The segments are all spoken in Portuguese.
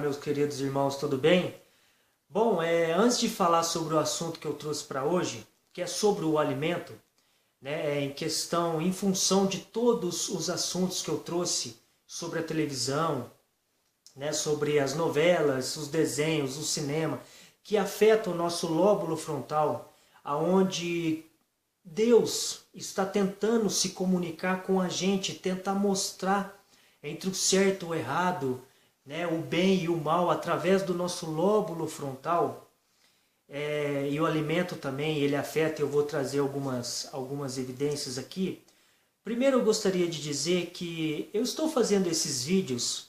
Meus queridos irmãos, tudo bem? Bom, antes de falar sobre o assunto que eu trouxe para hoje, que é sobre o alimento, né, em função de todos os assuntos que eu trouxe sobre a televisão, né, sobre as novelas, os desenhos, o cinema, que afetam o nosso lóbulo frontal, aonde Deus está tentando se comunicar com a gente, tentar mostrar entre o certo e o errado, né, o bem e o mal através do nosso lóbulo frontal. E o alimento também, ele afeta, eu vou trazer algumas evidências aqui. Primeiro eu gostaria de dizer que eu estou fazendo esses vídeos,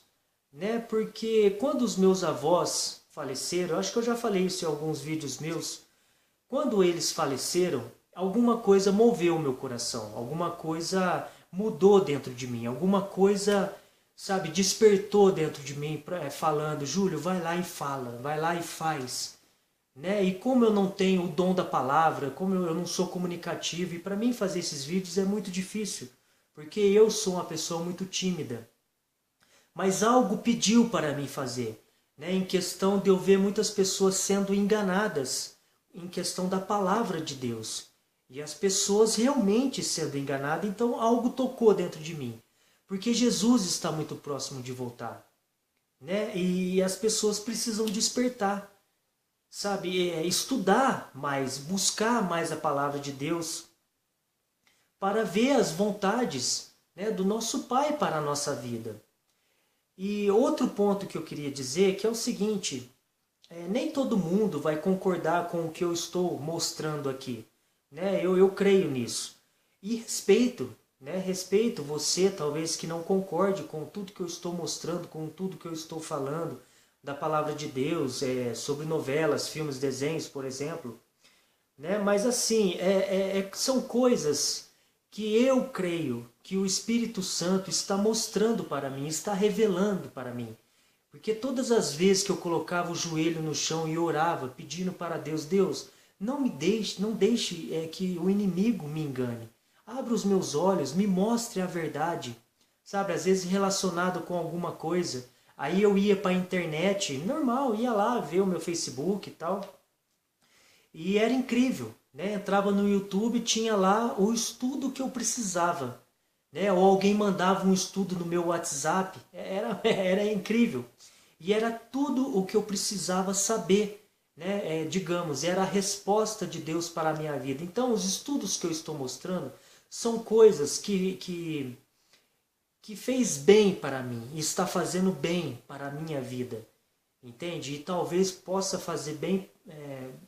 né, porque quando os meus avós faleceram, acho que eu já falei isso em alguns vídeos meus, quando eles faleceram, alguma coisa moveu o meu coração, alguma coisa mudou dentro de mim, alguma coisa, sabe, despertou dentro de mim, falando, Júlio, vai lá e fala, vai lá e faz. Né? E como eu não tenho o dom da palavra, como eu não sou comunicativo, e para mim fazer esses vídeos é muito difícil, porque eu sou uma pessoa muito tímida. Mas algo pediu para mim fazer, né? Em questão de eu ver muitas pessoas sendo enganadas, em questão da palavra de Deus. E as pessoas realmente sendo enganadas, então algo tocou dentro de mim. Porque Jesus está muito próximo de voltar, né? E as pessoas precisam despertar, sabe? Estudar mais, buscar mais a palavra de Deus, para ver as vontades, né, do nosso Pai para a nossa vida. E outro ponto que eu queria dizer que é o seguinte, nem todo mundo vai concordar com o que eu estou mostrando aqui, né? Eu creio nisso. E respeito, né? Respeito você, talvez, que não concorde com tudo que eu estou mostrando, com tudo que eu estou falando da palavra de Deus, sobre novelas, filmes, desenhos, por exemplo. Né? Mas assim, são coisas que eu creio que o Espírito Santo está mostrando para mim, está revelando para mim. Porque todas as vezes que eu colocava o joelho no chão e orava, pedindo para Deus, Deus, não deixe que o inimigo me engane. Abra os meus olhos, me mostre a verdade. Sabe, às vezes relacionado com alguma coisa. Aí eu ia para a internet, normal, ia lá ver o meu Facebook e tal. E era incrível, né? Entrava no YouTube, tinha lá o estudo que eu precisava, né? Ou alguém mandava um estudo no meu WhatsApp, era incrível. E era tudo o que eu precisava saber, né? Digamos, era a resposta de Deus para a minha vida. Então, os estudos que eu estou mostrando são coisas que fez bem para mim, e está fazendo bem para a minha vida. Entende? E talvez possa fazer bem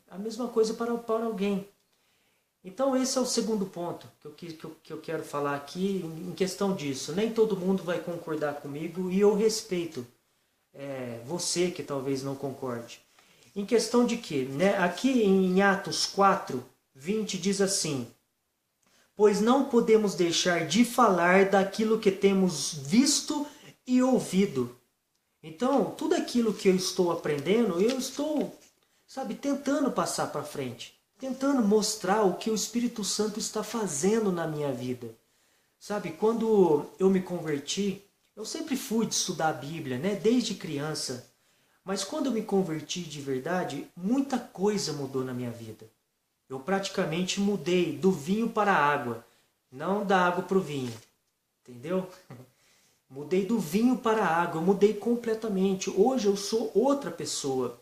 a mesma coisa para alguém. Então esse é o segundo ponto que eu quero falar aqui em questão disso. Nem todo mundo vai concordar comigo e eu respeito você que talvez não concorde. Em questão de que, né, aqui em Atos 4:20 diz assim, pois não podemos deixar de falar daquilo que temos visto e ouvido. Então, tudo aquilo que eu estou aprendendo, eu estou, sabe, tentando passar para frente. Tentando mostrar o que o Espírito Santo está fazendo na minha vida. Sabe, quando eu me converti, eu sempre fui de estudar a Bíblia, né, desde criança. Mas quando eu me converti de verdade, muita coisa mudou na minha vida. Eu praticamente mudei do vinho para a água, não da água para o vinho. Entendeu? Mudei do vinho para a água, eu mudei completamente. Hoje eu sou outra pessoa.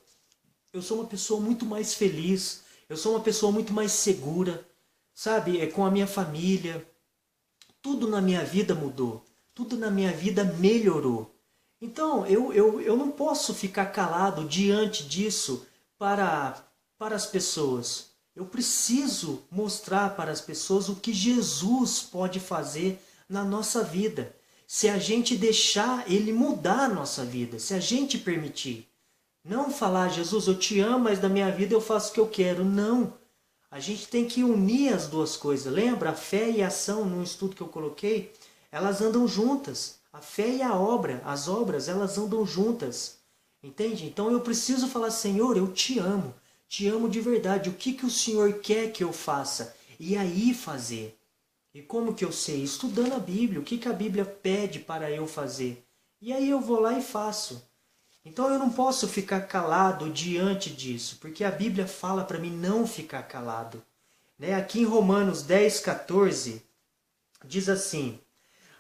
Eu sou uma pessoa muito mais feliz, eu sou uma pessoa muito mais segura, sabe? Com a minha família. Tudo na minha vida mudou, tudo na minha vida melhorou. Então eu não posso ficar calado diante disso para as pessoas. Eu preciso mostrar para as pessoas o que Jesus pode fazer na nossa vida. Se a gente deixar Ele mudar a nossa vida, se a gente permitir. Não falar, Jesus, eu te amo, mas da minha vida eu faço o que eu quero. Não. A gente tem que unir as duas coisas. Lembra? A fé e a ação, num estudo que eu coloquei, elas andam juntas. A fé e a obra, as obras, elas andam juntas. Entende? Então eu preciso falar, Senhor, eu te amo. Te amo de verdade. O que o Senhor quer que eu faça? E aí fazer. E como que eu sei? Estudando a Bíblia. O que a Bíblia pede para eu fazer? E aí eu vou lá e faço. Então eu não posso ficar calado diante disso, porque a Bíblia fala para mim não ficar calado. Né? Aqui em Romanos 10:14, diz assim: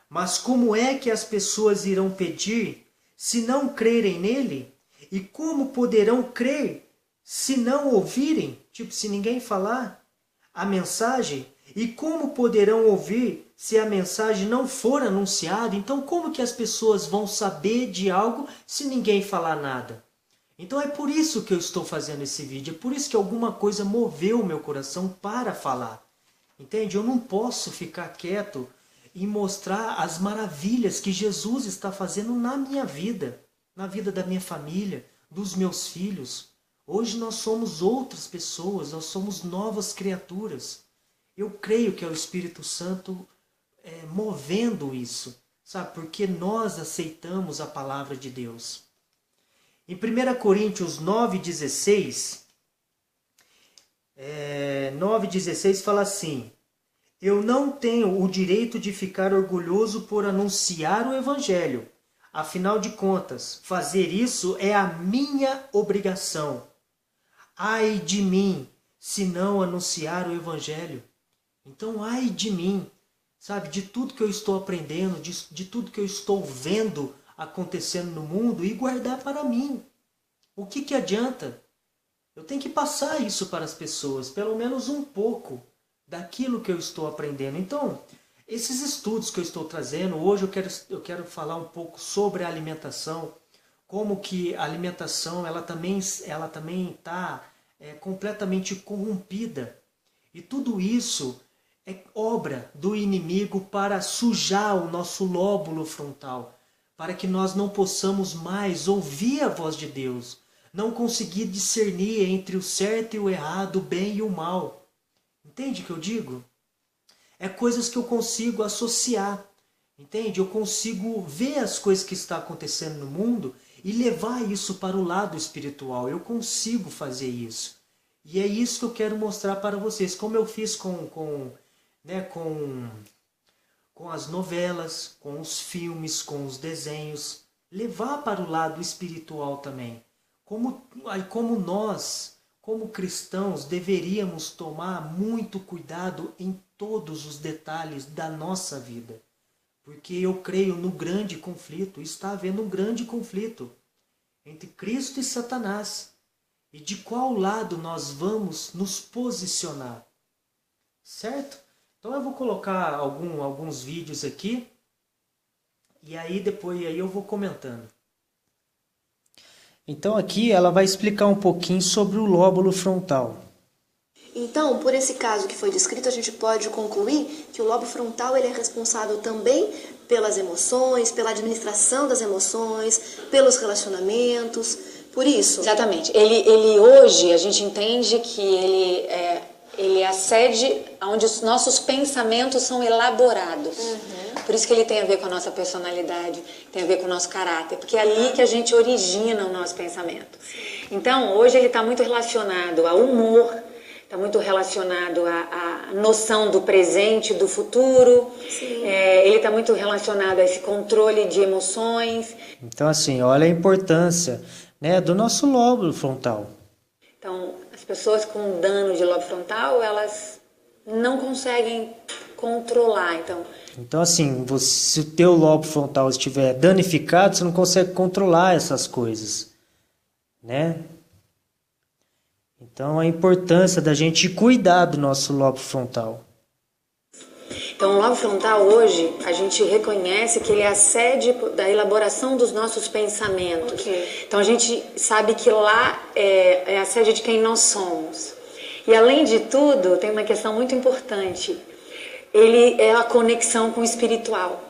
mas como é que as pessoas irão pedir se não crerem nele? E como poderão crer se não ouvirem? Tipo, se ninguém falar a mensagem? E como poderão ouvir se a mensagem não for anunciada? Então, como que as pessoas vão saber de algo se ninguém falar nada? Então é por isso que eu estou fazendo esse vídeo. É por isso que alguma coisa moveu o meu coração para falar. Entende? Eu não posso ficar quieto e mostrar as maravilhas que Jesus está fazendo na minha vida, na vida da minha família, dos meus filhos. Hoje nós somos outras pessoas, nós somos novas criaturas. Eu creio que é o Espírito Santo movendo isso, sabe? Porque nós aceitamos a palavra de Deus. Em 1 Coríntios 9:16, 9:16 fala assim: eu não tenho o direito de ficar orgulhoso por anunciar o Evangelho. Afinal de contas, fazer isso é a minha obrigação. Ai de mim, se não anunciar o Evangelho. Então, ai de mim, sabe, de tudo que eu estou aprendendo, de tudo que eu estou vendo acontecendo no mundo e guardar para mim. O que adianta? Eu tenho que passar isso para as pessoas, pelo menos um pouco daquilo que eu estou aprendendo. Então, esses estudos que eu estou trazendo, hoje eu quero falar um pouco sobre a alimentação, como que a alimentação ela também está completamente corrompida. E tudo isso é obra do inimigo para sujar o nosso lóbulo frontal, para que nós não possamos mais ouvir a voz de Deus, não conseguir discernir entre o certo e o errado, o bem e o mal. Entende o que eu digo? É coisas que eu consigo associar, entende? Eu consigo ver as coisas que estão acontecendo no mundo e levar isso para o lado espiritual. Eu consigo fazer isso. E é isso que eu quero mostrar para vocês, como eu fiz com as novelas, com os filmes, com os desenhos. Levar para o lado espiritual também. Como nós, como cristãos, deveríamos tomar muito cuidado em todos os detalhes da nossa vida. Porque eu creio no grande conflito, está havendo um grande conflito entre Cristo e Satanás. E de qual lado nós vamos nos posicionar? Certo? Então eu vou colocar alguns vídeos aqui. E aí depois eu vou comentando. Então aqui ela vai explicar um pouquinho sobre o lóbulo frontal. Então, por esse caso que foi descrito, a gente pode concluir que o lobo frontal ele é responsável também pelas emoções, pela administração das emoções, pelos relacionamentos, por isso. Exatamente. Ele hoje, a gente entende que ele é a sede onde os nossos pensamentos são elaborados. Por isso que ele tem a ver com a nossa personalidade, tem a ver com o nosso caráter, porque é ali que a gente origina o nosso pensamento. Então, hoje ele está muito relacionado ao humor, está muito relacionado à noção do presente, do futuro. Ele está muito relacionado a esse controle de emoções. Então, assim, olha a importância, né, do nosso lóbulo frontal. Então, as pessoas com dano de lobo frontal, elas não conseguem controlar. Então, assim, se o teu lobo frontal estiver danificado, você não consegue controlar essas coisas, né? Então, a importância da gente cuidar do nosso lobo frontal. Então, o lobo frontal hoje, a gente reconhece que ele é a sede da elaboração dos nossos pensamentos. Então, a gente sabe que lá é a sede de quem nós somos. E, além de tudo, tem uma questão muito importante. Ele é a conexão com o espiritual.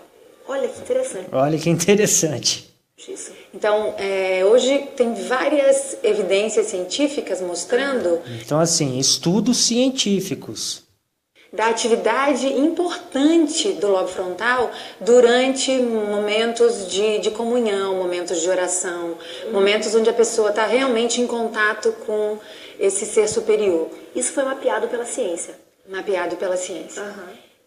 Olha que interessante. Olha que interessante. Então, hoje tem várias evidências científicas mostrando... Então, assim, estudos científicos. Da atividade importante do lobo frontal durante momentos de comunhão, momentos de oração, momentos onde a pessoa está realmente em contato com esse ser superior. Isso foi mapeado pela ciência. Mapeado pela ciência.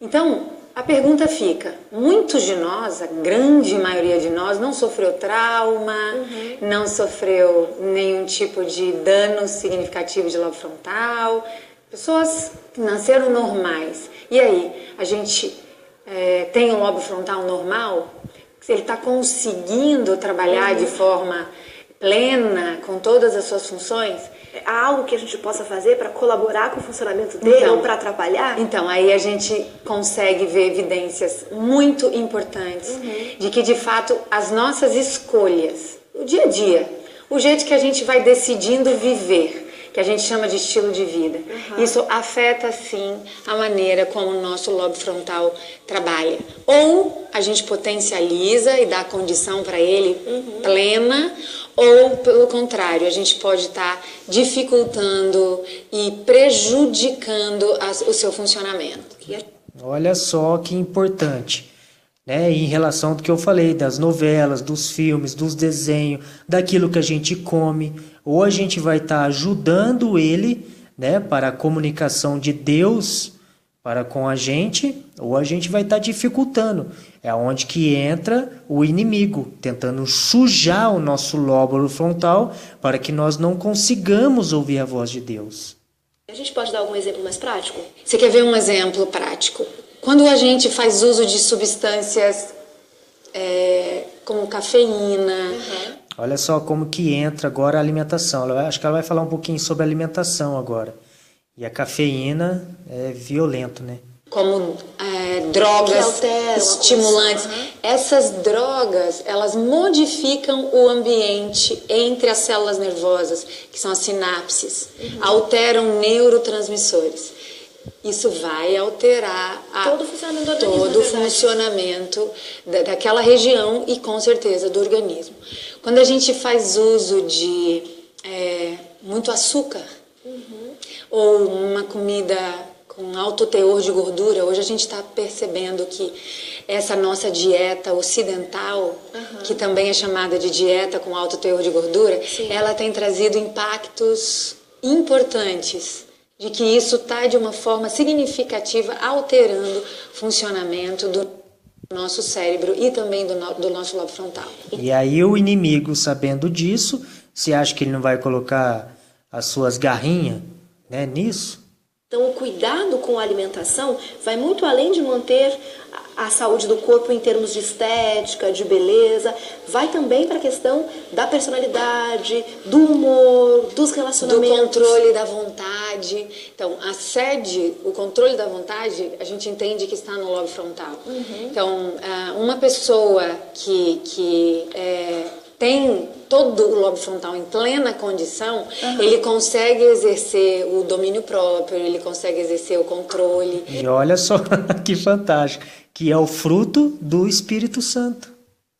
Então, A pergunta fica, muitos de nós, a grande maioria de nós, não sofreu trauma, não sofreu nenhum tipo de dano significativo de lobo frontal, pessoas que nasceram normais. E aí, a gente tem um lobo frontal normal? Ele está conseguindo trabalhar de forma plena, com todas as suas funções? Há algo que a gente possa fazer para colaborar com o funcionamento dele ou para atrapalhar? Então, aí a gente consegue ver evidências muito importantes de que, de fato, as nossas escolhas, o dia a dia, o jeito que a gente vai decidindo viver, que a gente chama de estilo de vida, isso afeta, sim, a maneira como o nosso lobo frontal trabalha. Ou a gente potencializa e dá a condição para ele plena, ou, pelo contrário, a gente pode estar dificultando e prejudicando o seu funcionamento. Olha só que importante, né? Em relação ao que eu falei, das novelas, dos filmes, dos desenhos, daquilo que a gente come, ou a gente vai estar ajudando ele, né, para a comunicação de Deus para com a gente, ou a gente vai estar dificultando. É onde que entra o inimigo, tentando sujar o nosso lóbulo frontal para que nós não consigamos ouvir a voz de Deus. A gente pode dar algum exemplo mais prático? Você quer ver um exemplo prático? Quando a gente faz uso de substâncias como cafeína... Olha só como que entra agora a alimentação. Acho que ela vai falar um pouquinho sobre alimentação agora. E a cafeína é violento, né? Como drogas estimulantes. Essas drogas, elas modificam o ambiente entre as células nervosas, que são as sinapses, alteram neurotransmissores. Isso vai alterar todo o funcionamento do organismo, todo o funcionamento daquela região e, com certeza, do organismo. Quando a gente faz uso de muito açúcar ou uma comida com alto teor de gordura, hoje a gente está percebendo que essa nossa dieta ocidental, que também é chamada de dieta com alto teor de gordura, ela tem trazido impactos importantes de que isso está de uma forma significativa alterando o funcionamento do nosso cérebro e também do nosso lobo frontal. E aí o inimigo, sabendo disso, você acha que ele não vai colocar as suas garrinhas, né, nisso? Então, o cuidado com a alimentação vai muito além de manter a saúde do corpo em termos de estética, de beleza, vai também para a questão da personalidade, do humor, dos relacionamentos. Do controle da vontade. Então, a sede, o controle da vontade, a gente entende que está no lobo frontal. Então, uma pessoa que tem todo o lobo frontal em plena condição, ele consegue exercer o domínio próprio, ele consegue exercer o controle. E olha só que fantástico, que é o fruto do Espírito Santo.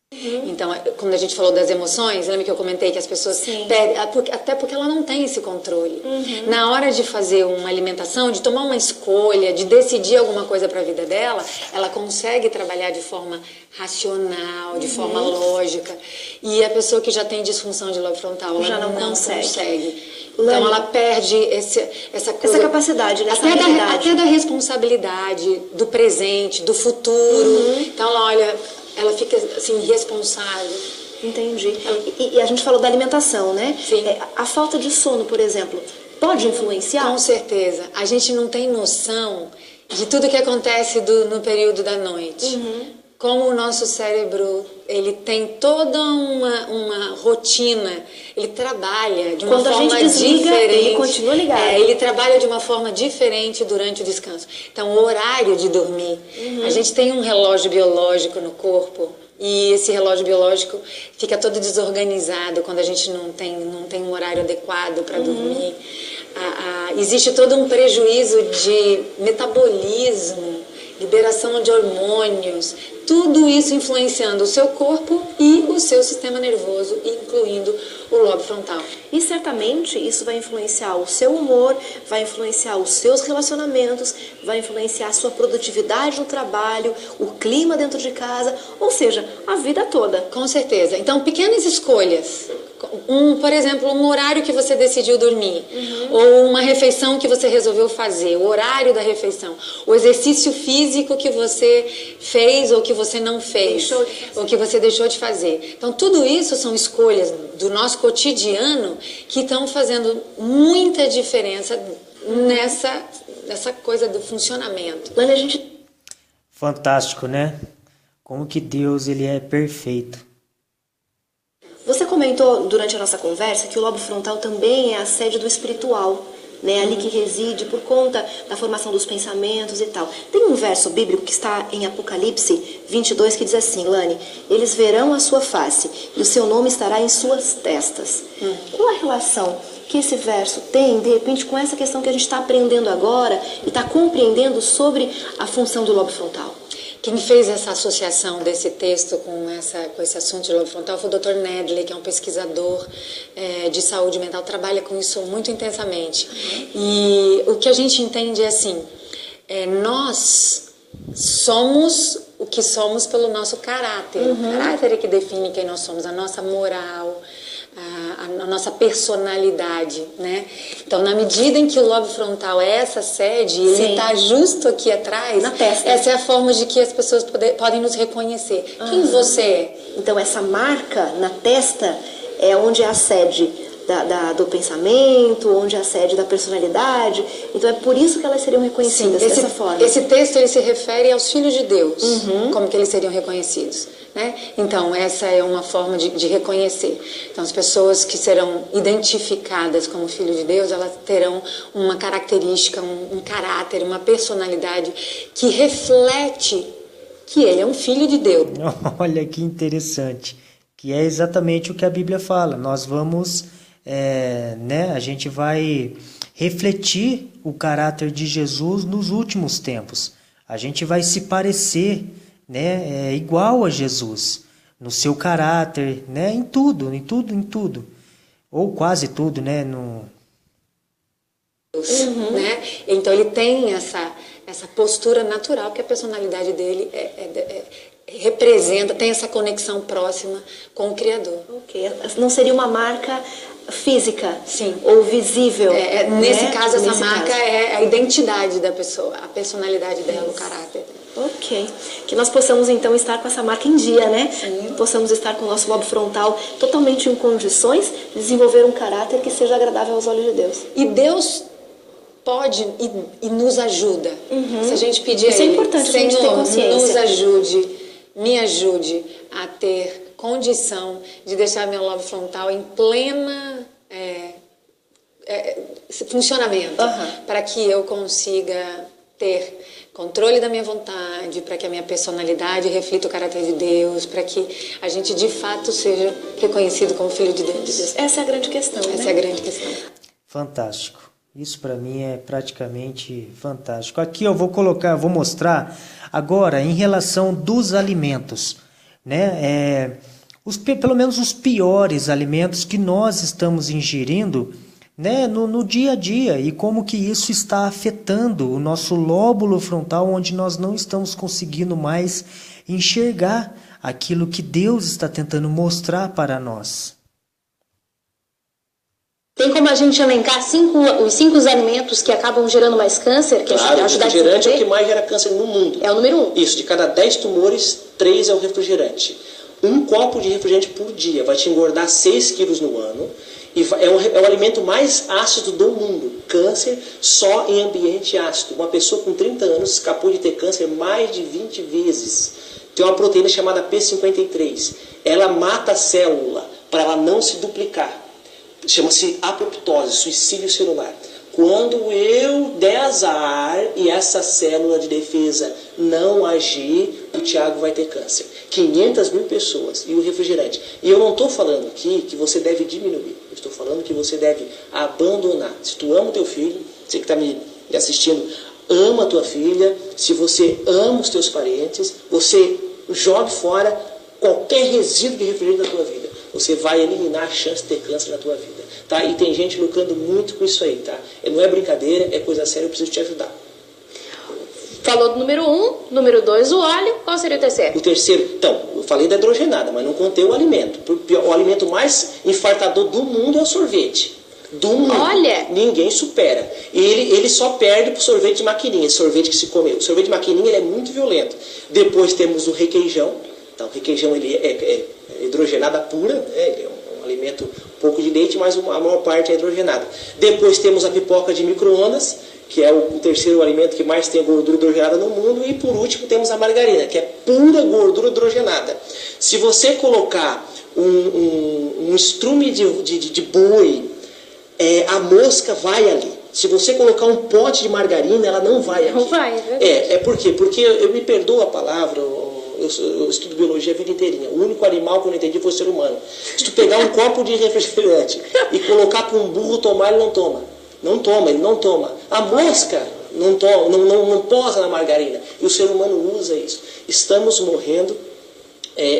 Então, quando a gente falou das emoções, lembra que eu comentei que as pessoas perdem, até porque ela não tem esse controle. Na hora de fazer uma alimentação, de tomar uma escolha, de decidir alguma coisa para a vida dela, ela consegue trabalhar de forma racional, de forma lógica. E a pessoa que já tem disfunção de lobo frontal, ela já não consegue. Então ela perde essa capacidade, né? Até da responsabilidade do presente, do futuro. Então ela fica assim, responsável. Entendi. E a gente falou da alimentação, né? Sim. A falta de sono, por exemplo, pode influenciar? Com certeza. A gente não tem noção de tudo que acontece no período da noite. Como o nosso cérebro, ele tem toda uma rotina, ele trabalha de uma forma diferente. Ele continua ligado. Ele trabalha de uma forma diferente durante o descanso. Então, o horário de dormir. A gente tem um relógio biológico no corpo e esse relógio biológico fica todo desorganizado quando a gente não tem um horário adequado para dormir. Existe todo um prejuízo de metabolismo, liberação de hormônios, tudo isso influenciando o seu corpo e o seu sistema nervoso, incluindo o lobo frontal. E certamente isso vai influenciar o seu humor, vai influenciar os seus relacionamentos, vai influenciar a sua produtividade no trabalho, o clima dentro de casa, ou seja, a vida toda. Com certeza. Então, pequenas escolhas Por exemplo, um horário que você decidiu dormir, ou uma refeição que você resolveu fazer, o horário da refeição, o exercício físico que você fez ou que você não fez, ou que você deixou de fazer. Então, tudo isso são escolhas do nosso cotidiano que estão fazendo muita diferença nessa coisa do funcionamento. Lani, a gente... Fantástico, né? Como que Deus, ele é perfeito. Você comentou durante a nossa conversa que o lobo frontal também é a sede do espiritual, né? Ali que reside por conta da formação dos pensamentos e tal. Tem um verso bíblico que está em Apocalipse 22 que diz assim, Lani, eles verão a sua face e o seu nome estará em suas testas. Qual a relação que esse verso tem, de repente, com essa questão que a gente está aprendendo agora e está compreendendo sobre a função do lobo frontal? Quem fez essa associação desse texto com esse assunto de lobo frontal foi o Dr. Nedley, que é um pesquisador de saúde mental, trabalha com isso muito intensamente. E o que a gente entende é assim, nós somos o que somos pelo nosso caráter. O caráter é que define quem nós somos, a nossa moral, a nossa personalidade, né? Então, na medida em que o lobo frontal é essa sede, ele está justo aqui atrás, na testa. Essa é a forma de que as pessoas podem nos reconhecer. Quem você é? Então, essa marca na testa é onde é a sede do pensamento, onde é a sede da personalidade. Então, é por isso que elas seriam reconhecidas dessa forma. Esse texto ele se refere aos filhos de Deus, como que eles seriam reconhecidos. Né? Então, essa é uma forma de reconhecer. Então, as pessoas que serão identificadas como filho de Deus, elas terão uma característica, um caráter, uma personalidade que reflete que ele é um filho de Deus. Olha que interessante, que é exatamente o que a Bíblia fala. Nós vamos, a gente vai refletir o caráter de Jesus nos últimos tempos. A gente vai se parecer, né, igual a Jesus, no seu caráter, né, em tudo, ou quase tudo, né, né? Então ele tem essa postura natural, porque a personalidade dele representa, tem essa conexão próxima com o Criador. Ok, não seria uma marca física, sim, ou visível. Nesse caso, essa marca é a identidade da pessoa, a personalidade dela, o caráter. Ok. Que nós possamos, então, estar com essa marca em dia, né? Sim. Possamos estar com o nosso lobo frontal totalmente em condições de desenvolver um caráter que seja agradável aos olhos de Deus. E Deus pode e nos ajuda. Se a gente pedir Isso a Ele, é importante, a gente ter consciência. nos ajude, me ajude a ter condição de deixar meu lobo frontal em plena funcionamento, para que eu consiga ter controle da minha vontade, para que a minha personalidade reflita o caráter de Deus, para que a gente de fato seja reconhecido como filho de Deus. Essa é a grande questão. Essa é a grande questão. Fantástico. Isso para mim é praticamente fantástico. Aqui eu vou mostrar agora em relação dos alimentos, né? Pelo menos os piores alimentos que nós estamos ingerindo, né, no dia a dia, e como que isso está afetando o nosso lóbulo frontal, onde nós não estamos conseguindo mais enxergar aquilo que Deus está tentando mostrar para nós. Tem como a gente elencar os 5 alimentos que acabam gerando mais câncer? Que claro, o refrigerante é o que mais gera câncer no mundo. É o número 1. Isso, de cada 10 tumores, 3 é o refrigerante. Um copo de refrigerante por dia vai te engordar 6 quilos no ano. E é o alimento mais ácido do mundo. Câncer só em ambiente ácido. Uma pessoa com 30 anos escapou de ter câncer mais de 20 vezes. Tem uma proteína chamada P53. Ela mata a célula para ela não se duplicar. Chama-se apoptose, suicídio celular. Quando eu der azar e essa célula de defesa não agir, o Tiago vai ter câncer. 500 mil pessoas. E o refrigerante. E eu não estou falando aqui que você deve diminuir. Eu estou falando que você deve abandonar. Se tu ama o teu filho, você que está me assistindo, ama a tua filha. Se você ama os teus parentes, você jogue fora qualquer resíduo de refrigerante da tua vida. Você vai eliminar a chance de ter câncer na tua vida. Tá? E tem gente lucrando muito com isso aí. Tá? Não é brincadeira, é coisa séria, eu preciso te ajudar. Falou do número 1, número 2 o óleo, qual seria o terceiro? O terceiro, então, falei da hidrogenada, mas não contei o alimento. O alimento mais infartador do mundo é o sorvete. Do mundo. Olha! Ninguém supera. E ele só perde pro sorvete de maquininha, esse sorvete que se comeu. O sorvete de maquininha ele é muito violento. Depois temos o requeijão. Então, o requeijão ele é hidrogenada pura, né? Ele é um alimento, um pouco de leite, mas a maior parte é hidrogenada. Depois temos a pipoca de micro-ondas, que é o terceiro alimento que mais tem gordura hidrogenada no mundo. E por último temos a margarina, que é pura gordura hidrogenada. Se você colocar um estrume de boi, a mosca vai ali. Se você colocar um pote de margarina, ela não vai aqui. Não vai, por quê? Porque eu me perdoo a palavra, eu estudo biologia a vida inteirinha. O único animal que eu não entendi foi o ser humano. Se tu pegar um copo de refrigerante e colocar para um burro tomar, ele não toma. Não toma, ele não toma. A mosca não posa na margarina. E o ser humano usa isso. Estamos morrendo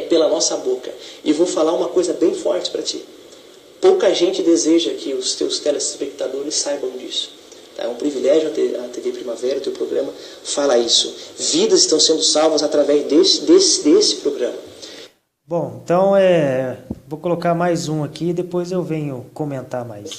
pela nossa boca. E vou falar uma coisa bem forte para ti. Pouca gente deseja que os teus telespectadores saibam disso. Tá? É um privilégio a TV Primavera, o teu programa, fala isso. Vidas estão sendo salvas através desse programa. Bom, então vou colocar mais um aqui e depois eu venho comentar mais.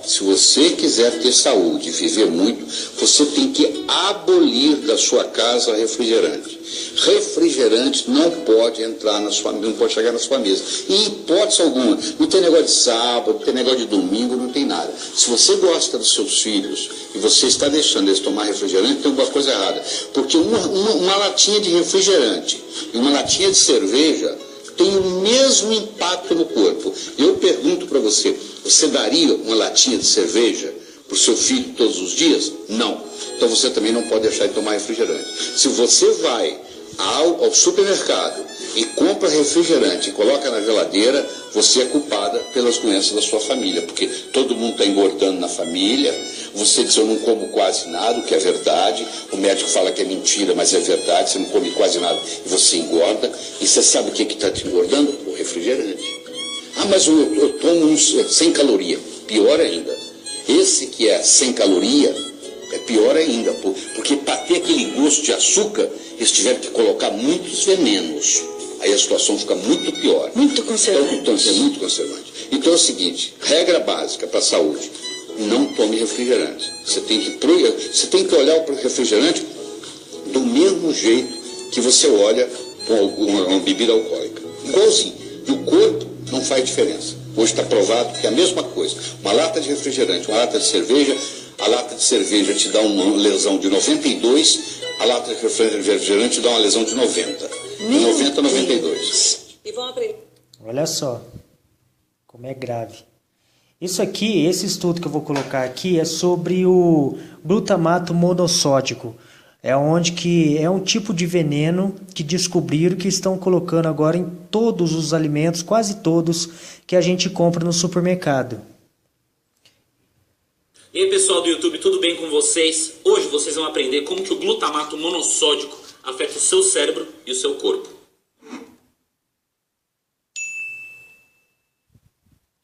Se você quiser ter saúde e viver muito, você tem que abolir da sua casa refrigerante. Refrigerante não pode entrar não pode chegar na sua mesa. Em hipótese alguma. Não tem negócio de sábado, não tem negócio de domingo, não tem nada. Se você gosta dos seus filhos e você está deixando eles tomar refrigerante, tem alguma coisa errada. Porque uma latinha de refrigerante e uma latinha de cerveja tem o mesmo impacto no corpo. Eu pergunto para você, você daria uma latinha de cerveja para o seu filho todos os dias? Não. Então você também não pode deixar de tomar refrigerante. Se você vai ao supermercado e compra refrigerante e coloca na geladeira, você é culpada pelas doenças da sua família, porque todo mundo está engordando na família. Você diz, eu não como quase nada, o que é verdade. O médico fala que é mentira, mas é verdade. Você não come quase nada e você engorda. E você sabe o que está te engordando? O refrigerante. Mas eu tomo uns sem caloria. Pior ainda. Esse que é sem caloria é pior ainda, porque para ter aquele gosto de açúcar, eles tiveram que colocar muitos venenos. Aí a situação fica muito pior. Muito conservante. Então é muito conservante. Então é o seguinte, regra básica para a saúde, não tome refrigerante. Você tem que olhar para o refrigerante do mesmo jeito que você olha para uma bebida alcoólica. Igualzinho. E o corpo não faz diferença. Hoje está provado que é a mesma coisa. Uma lata de refrigerante, uma lata de cerveja, a lata de cerveja te dá uma lesão de 92, a lata de refrigerante te dá uma lesão de 90. De 90 a 92. E vão aprender. Olha só como é grave. Isso aqui, esse estudo que eu vou colocar aqui é sobre o glutamato monossódico. É onde que é um tipo de veneno que descobriram que estão colocando agora em todos os alimentos, quase todos, que a gente compra no supermercado. E aí pessoal do YouTube, tudo bem com vocês? Hoje vocês vão aprender como que o glutamato monossódico afeta o seu cérebro e o seu corpo.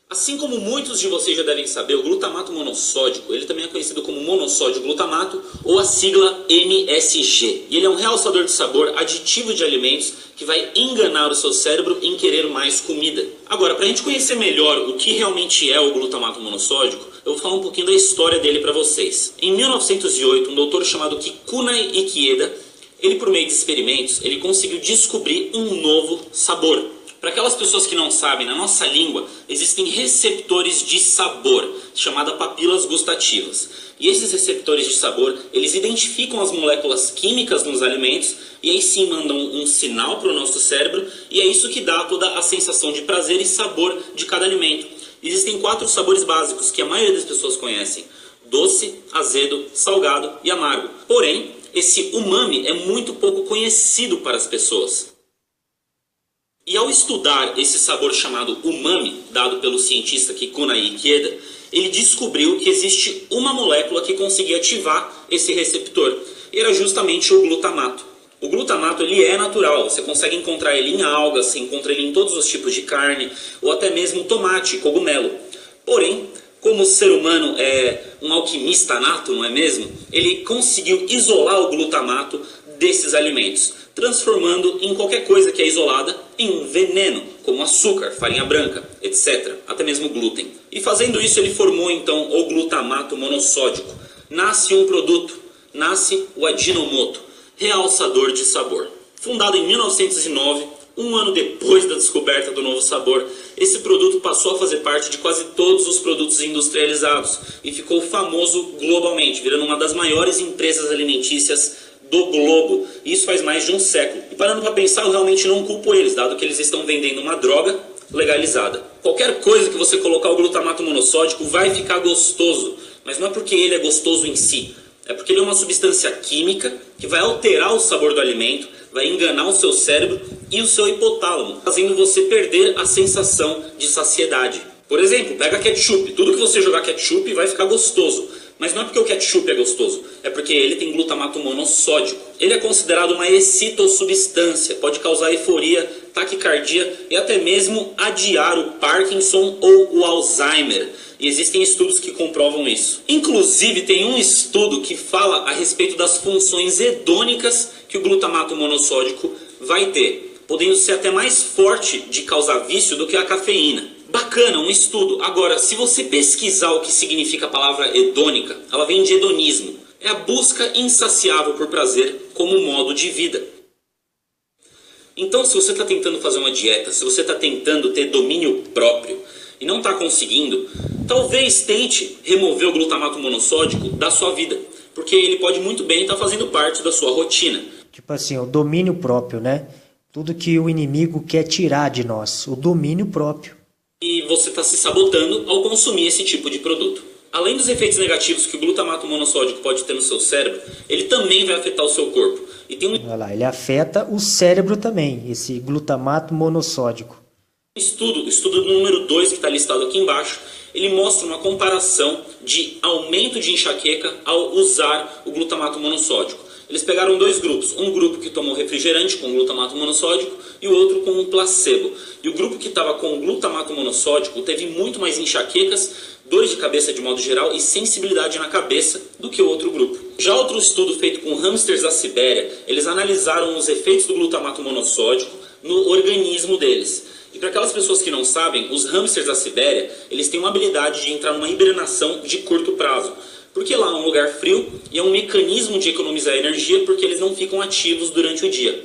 Assim como muitos de vocês já devem saber, o glutamato monossódico, ele também é conhecido como monossódio glutamato ou a sigla MSG. E ele é um realçador de sabor aditivo de alimentos que vai enganar o seu cérebro em querer mais comida. Agora, para a gente conhecer melhor o que realmente é o glutamato monossódico, eu vou falar um pouquinho da história dele para vocês. Em 1908, um doutor chamado Kikunai Ikeda, ele por meio de experimentos, ele conseguiu descobrir um novo sabor. Para aquelas pessoas que não sabem, na nossa língua existem receptores de sabor, chamadas papilas gustativas. E esses receptores de sabor, eles identificam as moléculas químicas nos alimentos e aí sim mandam um sinal para o nosso cérebro e é isso que dá toda a sensação de prazer e sabor de cada alimento. Existem 4 sabores básicos que a maioria das pessoas conhecem: doce, azedo, salgado e amargo. Porém, esse umami é muito pouco conhecido para as pessoas. E ao estudar esse sabor chamado umami, dado pelo cientista Kikunai Ikeda, ele descobriu que existe uma molécula que conseguia ativar esse receptor. E era justamente o glutamato. O glutamato ele é natural, você consegue encontrar ele em algas, você encontra ele em todos os tipos de carne, ou até mesmo tomate, cogumelo. Porém, como o ser humano é um alquimista nato, não é mesmo? Ele conseguiu isolar o glutamato desses alimentos, transformando em qualquer coisa que é isolada em um veneno, como açúcar, farinha branca, etc., até mesmo glúten. E fazendo isso ele formou então o glutamato monossódico. Nasce um produto, nasce o Ajinomoto, realçador de sabor. Fundado em 1909, um ano depois da descoberta do novo sabor, esse produto passou a fazer parte de quase todos os produtos industrializados e ficou famoso globalmente, virando uma das maiores empresas alimentícias do globo. Isso faz mais de um século. E parando para pensar, eu realmente não culpo eles, dado que eles estão vendendo uma droga legalizada. Qualquer coisa que você colocar o glutamato monossódico vai ficar gostoso, mas não é porque ele é gostoso em si, é porque ele é uma substância química que vai alterar o sabor do alimento, vai enganar o seu cérebro e o seu hipotálamo, fazendo você perder a sensação de saciedade. Por exemplo, pega ketchup. Tudo que você jogar ketchup vai ficar gostoso. Mas não é porque o ketchup é gostoso, é porque ele tem glutamato monossódico. Ele é considerado uma excitosubstância, pode causar euforia, taquicardia e até mesmo adiar o Parkinson ou o Alzheimer. E existem estudos que comprovam isso. Inclusive tem um estudo que fala a respeito das funções hedônicas que o glutamato monossódico vai ter, podendo ser até mais forte de causar vício do que a cafeína. Bacana, um estudo. Agora, se você pesquisar o que significa a palavra hedônica, ela vem de hedonismo. É a busca insaciável por prazer como modo de vida. Então, se você está tentando fazer uma dieta, se você está tentando ter domínio próprio e não está conseguindo, talvez tente remover o glutamato monossódico da sua vida, porque ele pode muito bem estar fazendo parte da sua rotina. Tipo assim, o domínio próprio, né? Tudo que o inimigo quer tirar de nós, o domínio próprio. E você está se sabotando ao consumir esse tipo de produto. Além dos efeitos negativos que o glutamato monossódico pode ter no seu cérebro, ele também vai afetar o seu corpo. E tem Olha lá, ele afeta o cérebro também, esse glutamato monossódico. Estudo número 2, que está listado aqui embaixo, ele mostra uma comparação de aumento de enxaqueca ao usar o glutamato monossódico. Eles pegaram dois grupos, um grupo que tomou refrigerante com glutamato monossódico e o outro com um placebo. E o grupo que estava com glutamato monossódico teve muito mais enxaquecas, dores de cabeça de modo geral e sensibilidade na cabeça do que o outro grupo. Já outro estudo feito com hamsters da Sibéria, eles analisaram os efeitos do glutamato monossódico no organismo deles. E para aquelas pessoas que não sabem, os hamsters da Sibéria, eles têm uma habilidade de entrar numa hibernação de curto prazo. Porque lá é um lugar frio e é um mecanismo de economizar energia porque eles não ficam ativos durante o dia.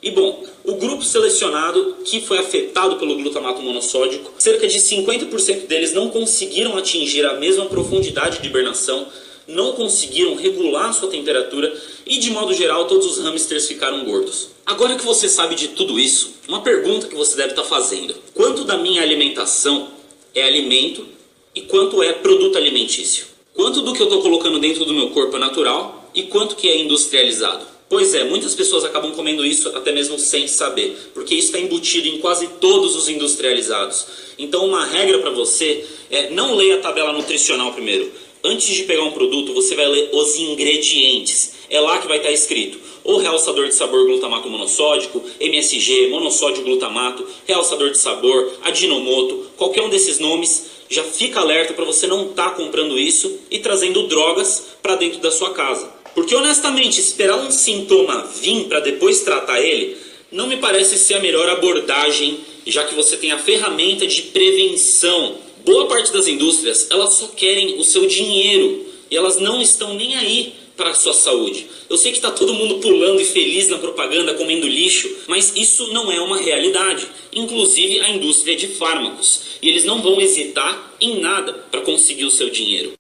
E bom, o grupo selecionado que foi afetado pelo glutamato monossódico, cerca de 50% deles não conseguiram atingir a mesma profundidade de hibernação, não conseguiram regular sua temperatura e, de modo geral, todos os hamsters ficaram gordos. Agora que você sabe de tudo isso, uma pergunta que você deve estar fazendo: quanto da minha alimentação é alimento e quanto é produto alimentício? Quanto do que eu estou colocando dentro do meu corpo é natural e quanto que é industrializado? Pois é, muitas pessoas acabam comendo isso até mesmo sem saber, porque isso está embutido em quase todos os industrializados. Então uma regra para você é: não leia a tabela nutricional primeiro. Antes de pegar um produto, você vai ler os ingredientes. É lá que vai estar escrito ou realçador de sabor glutamato monossódico, MSG, monossódio glutamato, realçador de sabor, Ajinomoto, qualquer um desses nomes. Já fica alerta para você não estar comprando isso e trazendo drogas para dentro da sua casa. Porque honestamente, esperar um sintoma vir para depois tratar ele, não me parece ser a melhor abordagem, já que você tem a ferramenta de prevenção. Boa parte das indústrias, elas só querem o seu dinheiro e elas não estão nem aí para a sua saúde. Eu sei que está todo mundo pulando e feliz na propaganda, comendo lixo, mas isso não é uma realidade. Inclusive a indústria de fármacos. E eles não vão hesitar em nada para conseguir o seu dinheiro.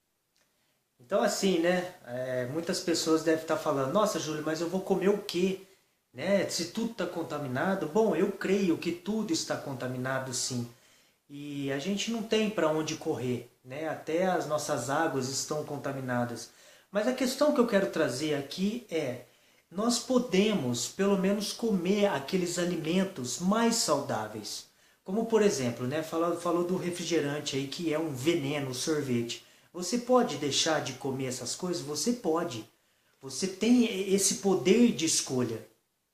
Então assim, né, muitas pessoas devem estar falando: nossa, Júlio, mas eu vou comer o quê? Né? Se tudo está contaminado? Bom, eu creio que tudo está contaminado sim. E a gente não tem para onde correr, né? Até as nossas águas estão contaminadas. Mas a questão que eu quero trazer aqui é: nós podemos pelo menos comer aqueles alimentos mais saudáveis. Como por exemplo, né, falou do refrigerante aí, que é um veneno, o sorvete. Você pode deixar de comer essas coisas? Você pode. Você tem esse poder de escolha,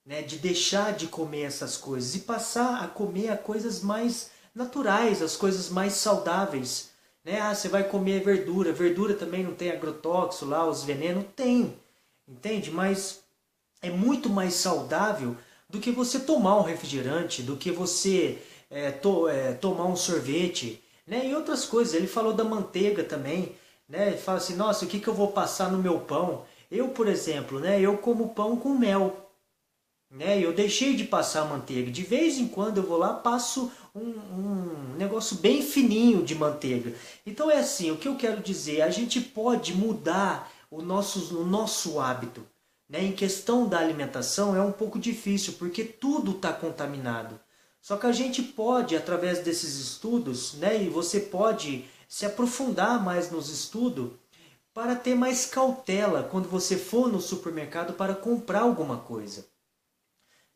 né, de deixar de comer essas coisas e passar a comer as coisas mais naturais, as coisas mais saudáveis. Né? Ah, você vai comer verdura. Verdura também não tem agrotóxico lá, os venenos? Tem, entende? Mas é muito mais saudável do que você tomar um refrigerante, do que você tomar um sorvete, né? E outras coisas. Ele falou da manteiga também, né? Ele fala assim, nossa, o que eu vou passar no meu pão? Eu, por exemplo, né, eu como pão com mel, né? Eu deixei de passar manteiga. De vez em quando eu vou lá, passo um negócio bem fininho de manteiga. Então é assim, o que eu quero dizer, a gente pode mudar o nosso hábito. Né? Em questão da alimentação é um pouco difícil, porque tudo está contaminado. Só que a gente pode, através desses estudos, né, e você pode se aprofundar mais nos estudos, para ter mais cautela quando você for no supermercado para comprar alguma coisa.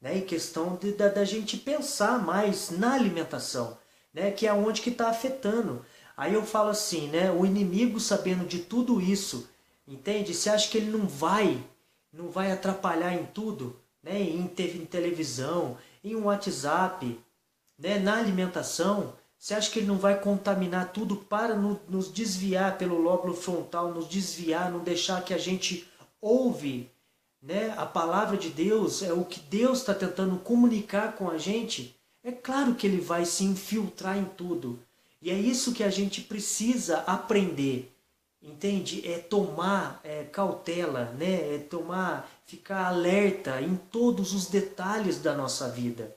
Né? Em questão da gente pensar mais na alimentação, né? Que é onde que está afetando. Aí eu falo assim, né? O inimigo, sabendo de tudo isso, entende? Você acha que ele não vai atrapalhar em tudo, né? Em televisão, em um WhatsApp, né? Na alimentação? Você acha que ele não vai contaminar tudo para nos desviar pelo lóbulo frontal, nos desviar, não deixar que a gente ouve, né? A palavra de Deus, é o que Deus está tentando comunicar com a gente? É claro que ele vai se infiltrar em tudo. E é isso que a gente precisa aprender. Entende? É tomar cautela, né? Ficar alerta em todos os detalhes da nossa vida.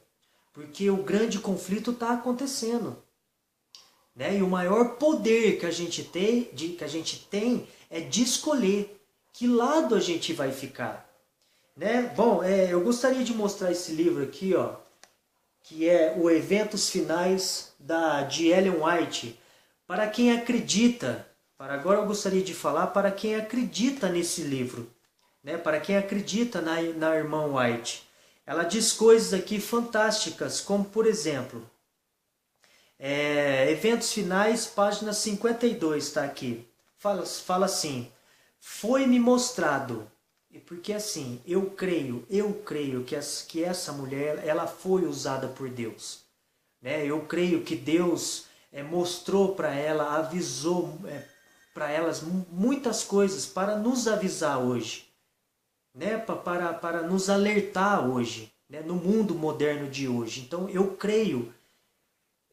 Porque o grande conflito está acontecendo. Né? E o maior poder que a gente tem é de escolher que lado a gente vai ficar. Né? Bom, eu gostaria de mostrar esse livro aqui, ó, que é o Eventos Finais de Ellen White. Para quem acredita, agora eu gostaria de falar para quem acredita nesse livro, né? Para quem acredita na irmã White. Ela diz coisas aqui fantásticas, como por exemplo, Eventos Finais, página 52, está aqui. Fala assim, foi-me mostrado, porque assim, eu creio que essa mulher, ela foi usada por Deus. Né? Eu creio que Deus mostrou para ela, avisou para elas muitas coisas para nos avisar hoje. Né? Para nos alertar hoje, né? No mundo moderno de hoje. Então eu creio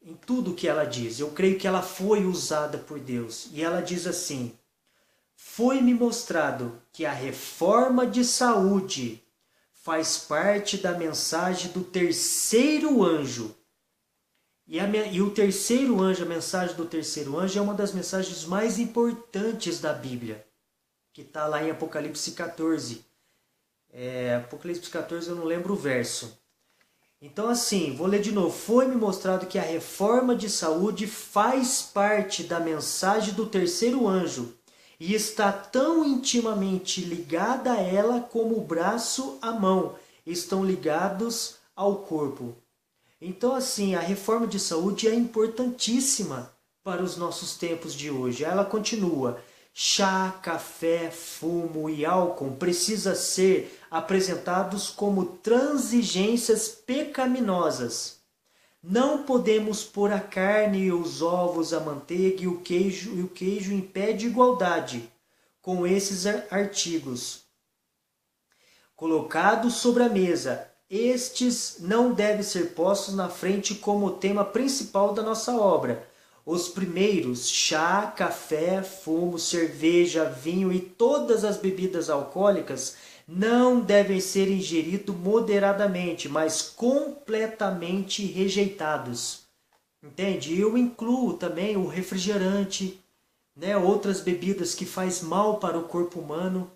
em tudo que ela diz. Eu creio que ela foi usada por Deus. E ela diz assim, foi-me mostrado que a reforma de saúde faz parte da mensagem do terceiro anjo. E o terceiro anjo, a mensagem do terceiro anjo, é uma das mensagens mais importantes da Bíblia, que está lá em Apocalipse 14. Apocalipse 14 eu não lembro o verso. Então assim, vou ler de novo. Foi-me mostrado que a reforma de saúde faz parte da mensagem do terceiro anjo e está tão intimamente ligada a ela como o braço à mão estão ligados ao corpo. Então assim, a reforma de saúde é importantíssima para os nossos tempos de hoje. Ela continua, chá, café, fumo e álcool precisam ser apresentados como transigências pecaminosas. Não podemos pôr a carne e os ovos, a manteiga e o queijo em pé de igualdade com esses artigos. Colocados sobre a mesa, estes não devem ser postos na frente como tema principal da nossa obra. Os primeiros, chá, café, fumo, cerveja, vinho e todas as bebidas alcoólicas não devem ser ingeridos moderadamente, mas completamente rejeitados. Entende? Eu incluo também o refrigerante, né? Outras bebidas que faz mal para o corpo humano.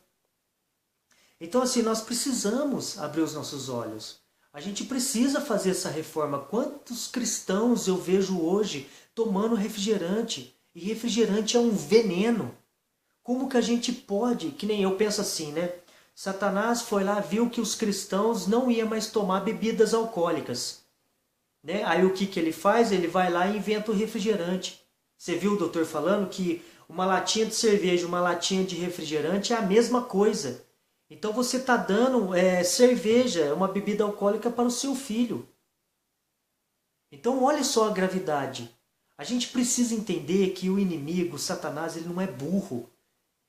Então assim, nós precisamos abrir os nossos olhos. A gente precisa fazer essa reforma. Quantos cristãos eu vejo hoje tomando refrigerante? E refrigerante é um veneno. Como que a gente pode? Que nem eu penso assim, né? Satanás foi lá, viu que os cristãos não iam mais tomar bebidas alcoólicas. Né? Aí o que ele faz? Ele vai lá e inventa o refrigerante. Você viu o doutor falando que uma latinha de cerveja, uma latinha de refrigerante é a mesma coisa. Então você está dando cerveja, uma bebida alcoólica para o seu filho. Então olha só a gravidade. A gente precisa entender que o inimigo, Satanás, ele não é burro.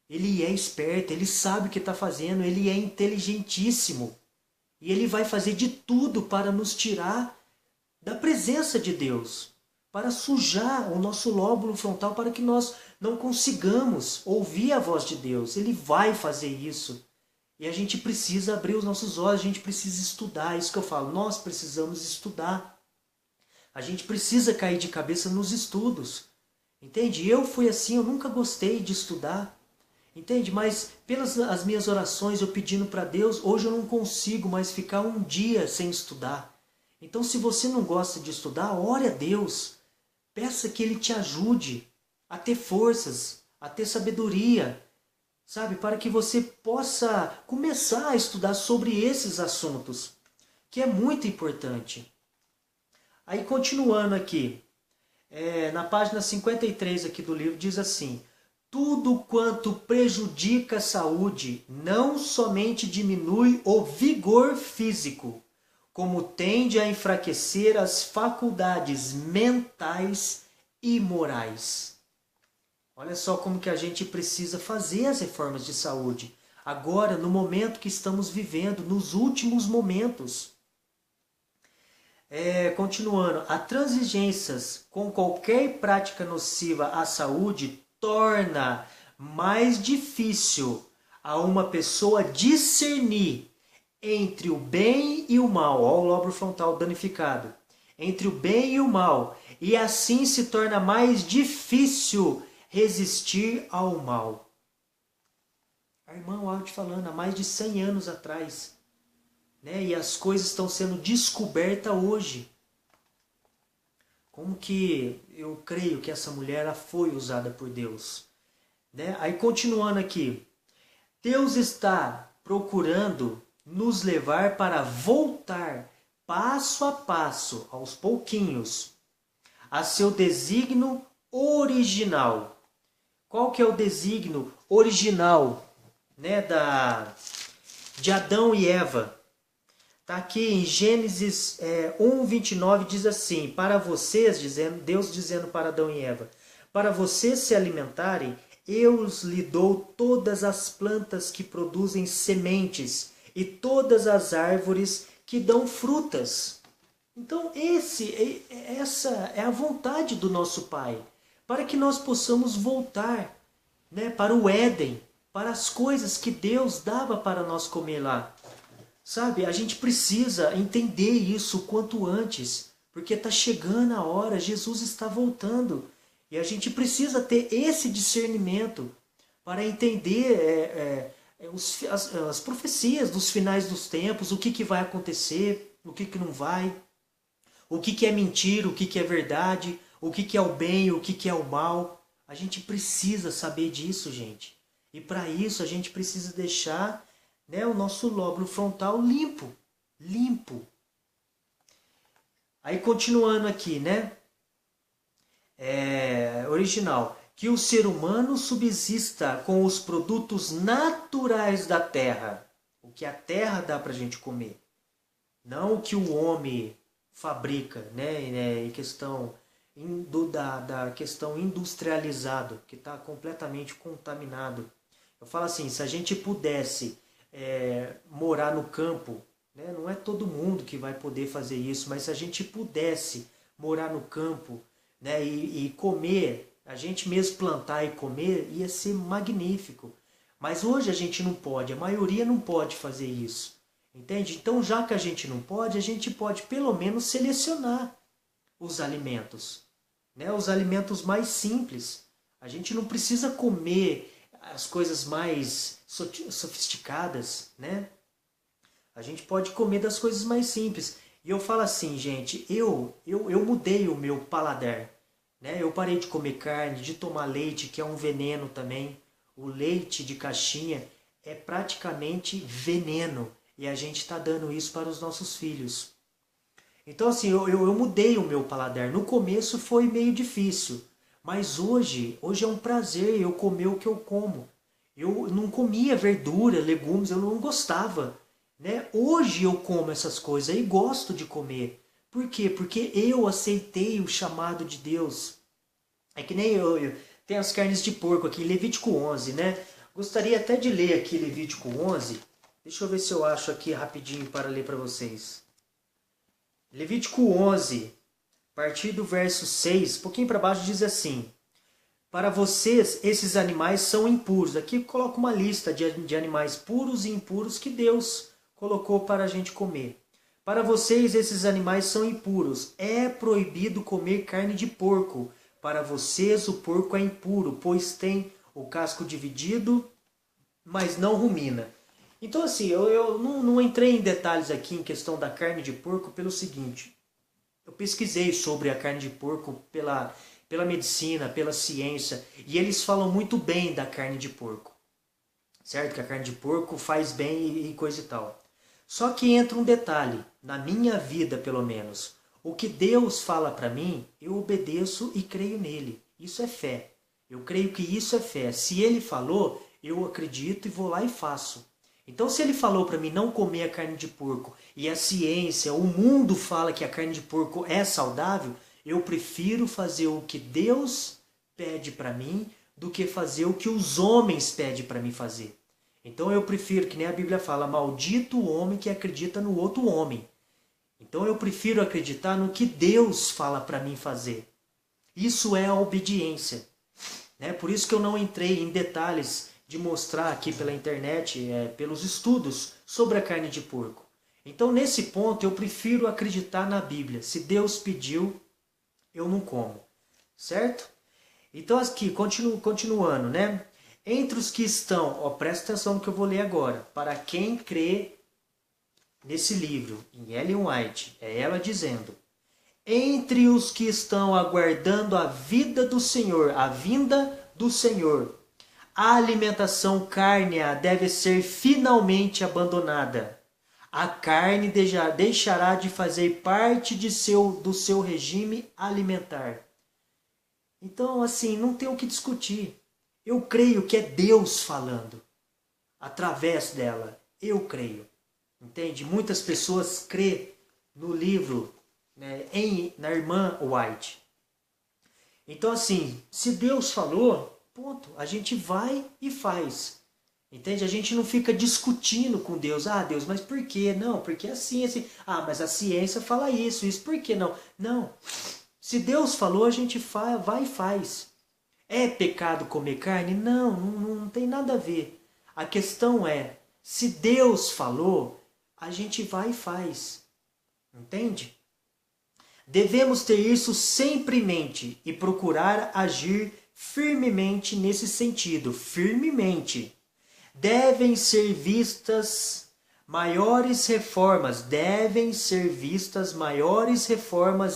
Ele é esperto, ele sabe o que está fazendo, ele é inteligentíssimo. E ele vai fazer de tudo para nos tirar da presença de Deus, para sujar o nosso lóbulo frontal, para que nós não consigamos ouvir a voz de Deus. Ele vai fazer isso. E a gente precisa abrir os nossos olhos, a gente precisa estudar. É isso que eu falo, nós precisamos estudar. A gente precisa cair de cabeça nos estudos. Entende? Eu fui assim, eu nunca gostei de estudar. Entende? Mas pelas as minhas orações, eu pedindo para Deus, hoje eu não consigo mais ficar um dia sem estudar. Então, se você não gosta de estudar, ore a Deus. Peça que Ele te ajude a ter forças, a ter sabedoria, sabe? Para que você possa começar a estudar sobre esses assuntos, que é muito importante. Aí, continuando aqui, na página 53 aqui do livro, diz assim: tudo quanto prejudica a saúde não somente diminui o vigor físico, como tende a enfraquecer as faculdades mentais e morais. Olha só como que a gente precisa fazer as reformas de saúde. Agora, no momento que estamos vivendo, nos últimos momentos. Continuando, a transigências com qualquer prática nociva à saúde torna mais difícil a uma pessoa discernir entre o bem e o mal. Olha o lóbulo frontal danificado. Entre o bem e o mal. E assim se torna mais difícil resistir ao mal. A irmã Wald falando, há mais de 100 anos atrás. Né? E as coisas estão sendo descobertas hoje. Como que eu creio que essa mulher ela foi usada por Deus. Né? Aí continuando aqui. Deus está procurando nos levar para voltar passo a passo, aos pouquinhos, a seu desígnio original. Qual que é o desígnio original, né, de Adão e Eva? Está aqui em Gênesis 1:29, diz assim: para vocês, Deus dizendo para Adão e Eva, para vocês se alimentarem, eu lhe dou todas as plantas que produzem sementes e todas as árvores que dão frutas. Então essa é a vontade do nosso Pai, para que nós possamos voltar, né, para o Éden, para as coisas que Deus dava para nós comer lá. Sabe, a gente precisa entender isso o quanto antes, porque está chegando a hora, Jesus está voltando. E a gente precisa ter esse discernimento para entender as profecias dos finais dos tempos, o que vai acontecer, o que não vai, o que é mentira, o que é verdade, o que é o bem, o que é o mal. A gente precisa saber disso, gente. E para isso a gente precisa deixar, né, o nosso lóbulo frontal limpo. Aí continuando aqui, né? Original. Que o ser humano subsista com os produtos naturais da terra. O que a terra dá para a gente comer. Não o que o homem fabrica, né? Em questão da questão industrializado, que está completamente contaminado. Eu falo assim, se a gente pudesse morar no campo, né? Não é todo mundo que vai poder fazer isso, mas se a gente pudesse morar no campo, né? E comer, a gente mesmo plantar e comer, ia ser magnífico. Mas hoje a gente não pode, a maioria não pode fazer isso. Entende? Então, já que a gente não pode, a gente pode pelo menos selecionar os alimentos. Né? Os alimentos mais simples. A gente não precisa comer as coisas mais sofisticadas. Né? A gente pode comer das coisas mais simples. E eu falo assim, gente, eu mudei o meu paladar. Né? Eu parei de comer carne, de tomar leite, que é um veneno também. O leite de caixinha é praticamente veneno. E a gente está dando isso para os nossos filhos. Então assim, eu mudei o meu paladar. No começo foi meio difícil. Mas hoje é um prazer eu comer o que eu como. Eu não comia verdura, legumes, eu não gostava. Né? Hoje eu como essas coisas e gosto de comer. Por quê? Porque eu aceitei o chamado de Deus. É que nem tem as carnes de porco aqui, Levítico 11, né? Gostaria até de ler aqui Levítico 11, Deixa eu ver se eu acho aqui rapidinho para ler para vocês. Levítico 11, a partir do verso 6, um pouquinho para baixo, diz assim: para vocês, esses animais são impuros. Aqui coloca uma lista de animais puros e impuros que Deus colocou para a gente comer. Para vocês, esses animais são impuros. É proibido comer carne de porco. Para vocês, o porco é impuro, pois tem o casco dividido, mas não rumina. Então, assim, eu não entrei em detalhes aqui em questão da carne de porco pelo seguinte. Eu pesquisei sobre a carne de porco pela medicina, pela ciência, e eles falam muito bem da carne de porco. Certo? Que a carne de porco faz bem e coisa e tal. Só que entra um detalhe, na minha vida pelo menos. O que Deus fala para mim, eu obedeço e creio nele. Isso é fé. Eu creio que isso é fé. Se ele falou, eu acredito e vou lá e faço. Então, se ele falou para mim não comer a carne de porco e a ciência, o mundo fala que a carne de porco é saudável, eu prefiro fazer o que Deus pede para mim do que fazer o que os homens pedem para mim fazer. Então, eu prefiro, que nem a Bíblia fala, maldito o homem que acredita no outro homem. Então, eu prefiro acreditar no que Deus fala para mim fazer. Isso é a obediência. Por isso que eu não entrei em detalhes de mostrar aqui pela internet, pelos estudos, sobre a carne de porco. Então, nesse ponto, eu prefiro acreditar na Bíblia. Se Deus pediu, eu não como. Certo? Então, aqui, continuando, né? Entre os que estão, presta atenção no que eu vou ler agora. Para quem crê nesse livro, em Ellen White, é ela dizendo: entre os que estão aguardando a vida do Senhor, a vinda do Senhor, a alimentação cárnea deve ser finalmente abandonada. A carne deixará de fazer parte do seu regime alimentar. Então, assim, não tem o que discutir. Eu creio que é Deus falando. Através dela. Eu creio. Entende? Muitas pessoas crêem no livro, né, na irmã White. Então, assim, se Deus falou, ponto, a gente vai e faz. Entende? A gente não fica discutindo com Deus. Ah, Deus, mas por quê? Não, porque é assim, assim. Ah, mas a ciência fala isso, por que não? Não. Se Deus falou, a gente vai e faz. É pecado comer carne? Não tem nada a ver. A questão é, se Deus falou, a gente vai e faz. Entende? Devemos ter isso sempre em mente e procurar agir firmemente nesse sentido. Firmemente. Devem ser vistas maiores reformas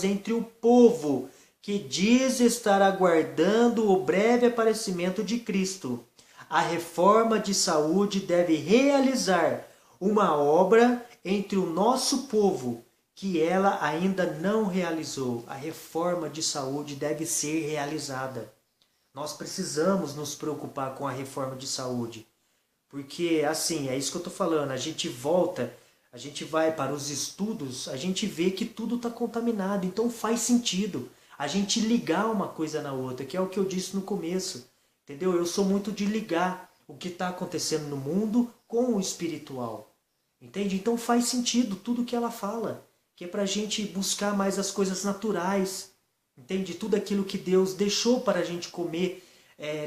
entre o povo que diz estar aguardando o breve aparecimento de Cristo. A reforma de saúde deve realizar uma obra entre o nosso povo que ela ainda não realizou. A reforma de saúde deve ser realizada. Nós precisamos nos preocupar com a reforma de saúde. Porque, assim, é isso que eu estou falando. A gente volta, a gente vai para os estudos, a gente vê que tudo está contaminado. Então faz sentido a gente ligar uma coisa na outra, que é o que eu disse no começo. Entendeu? Eu sou muito de ligar o que está acontecendo no mundo com o espiritual. Entende? Então faz sentido tudo que ela fala. Que é para a gente buscar mais as coisas naturais. Entende? Tudo aquilo que Deus deixou para a gente comer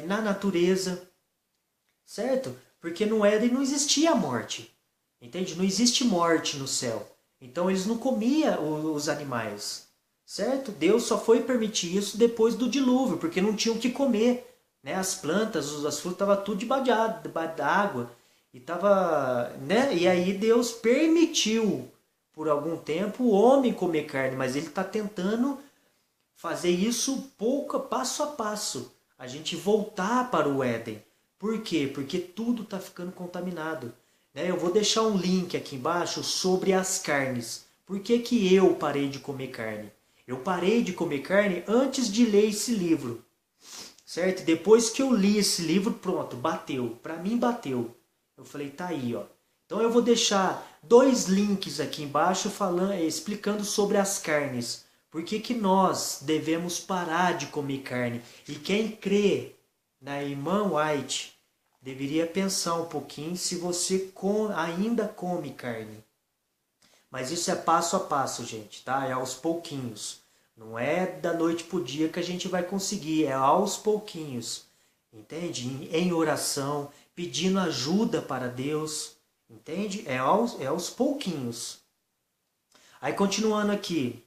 na natureza. Certo? Porque no Éden não existia morte. Entende? Não existe morte no céu. Então eles não comiam os animais. Certo? Deus só foi permitir isso depois do dilúvio, porque não tinham o que comer. Né? As plantas, as frutas, estavam tudo debaixo da água. E aí Deus permitiu, por algum tempo, o homem comer carne. Mas ele está tentando fazer isso passo a passo. A gente voltar para o Éden. Por quê? Porque tudo está ficando contaminado. Eu vou deixar um link aqui embaixo sobre as carnes. Por que eu parei de comer carne? Eu parei de comer carne antes de ler esse livro. Certo? Depois que eu li esse livro, pronto, bateu. Para mim bateu. Eu falei, tá aí, ó. Então eu vou deixar 2 links aqui embaixo explicando sobre as carnes. Por que nós devemos parar de comer carne? E quem crê na irmã White, deveria pensar um pouquinho se você ainda come carne. Mas isso é passo a passo, gente, tá? É aos pouquinhos. Não é da noite pro dia que a gente vai conseguir, é aos pouquinhos. Entende? Em oração, pedindo ajuda para Deus. Entende? É aos pouquinhos. Aí continuando aqui.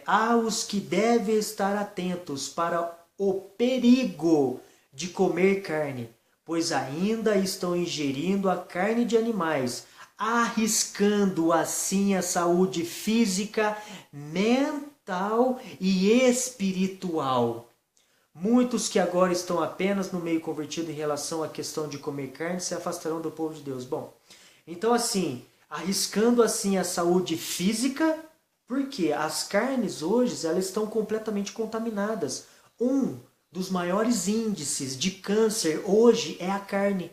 Há os que devem estar atentos para o perigo de comer carne, pois ainda estão ingerindo a carne de animais, arriscando assim a saúde física, mental e espiritual. Muitos que agora estão apenas no meio convertido em relação à questão de comer carne se afastarão do povo de Deus. Bom, então assim, arriscando assim a saúde física, porque as carnes hoje elas estão completamente contaminadas. Um dos maiores índices de câncer hoje é a carne.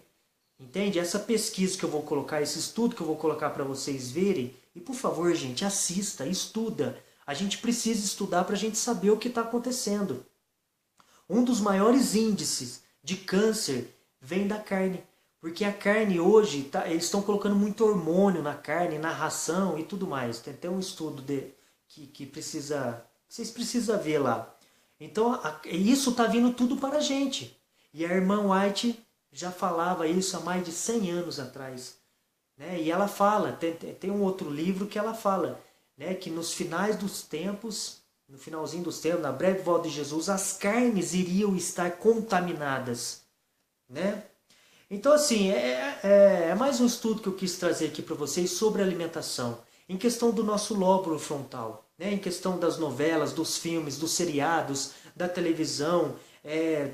Entende? Essa pesquisa que eu vou colocar, esse estudo que eu vou colocar para vocês verem, e por favor, gente, assista, estuda. A gente precisa estudar para a gente saber o que está acontecendo. Um dos maiores índices de câncer vem da carne. Porque a carne hoje, eles estão colocando muito hormônio na carne, na ração e tudo mais. Tem até um estudo que vocês precisam ver lá. Então, isso está vindo tudo para a gente. E a irmã White já falava isso há mais de 100 anos atrás. Né? E ela fala, tem um outro livro que ela fala, né? Que nos finais dos tempos, no finalzinho dos tempos, na breve volta de Jesus, as carnes iriam estar contaminadas. Né? Então, assim, é mais um estudo que eu quis trazer aqui para vocês sobre alimentação. Em questão do nosso lóbulo frontal, né? Em questão das novelas, dos filmes, dos seriados, da televisão,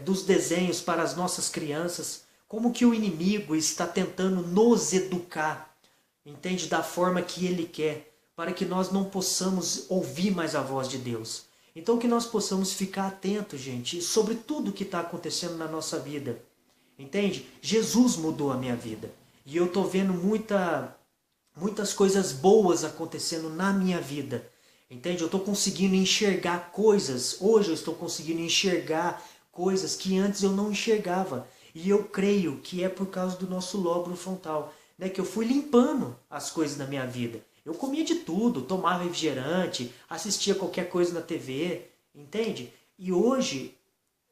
dos desenhos para as nossas crianças. Como que o inimigo está tentando nos educar, entende? Da forma que ele quer, para que nós não possamos ouvir mais a voz de Deus. Então que nós possamos ficar atentos, gente, sobre tudo que está acontecendo na nossa vida. Entende? Jesus mudou a minha vida. E eu estou vendo muitas coisas boas acontecendo na minha vida. Entende? Eu estou conseguindo enxergar coisas. Hoje eu estou conseguindo enxergar coisas que antes eu não enxergava. E eu creio que é por causa do nosso lóbulo frontal. Né? Que eu fui limpando as coisas na minha vida. Eu comia de tudo. Tomava refrigerante. Assistia qualquer coisa na TV. Entende? E hoje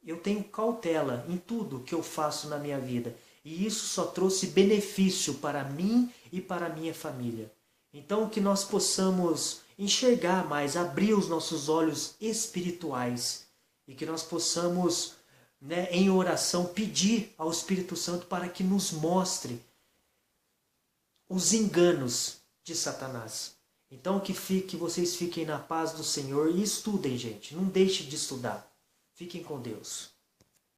eu tenho cautela em tudo que eu faço na minha vida. E isso só trouxe benefício para mim e para a minha família. Então que nós possamos enxergar mais, abrir os nossos olhos espirituais. E que nós possamos, né, em oração, pedir ao Espírito Santo para que nos mostre os enganos de Satanás. Então que vocês fiquem na paz do Senhor e estudem, gente. Não deixem de estudar. Fiquem com Deus.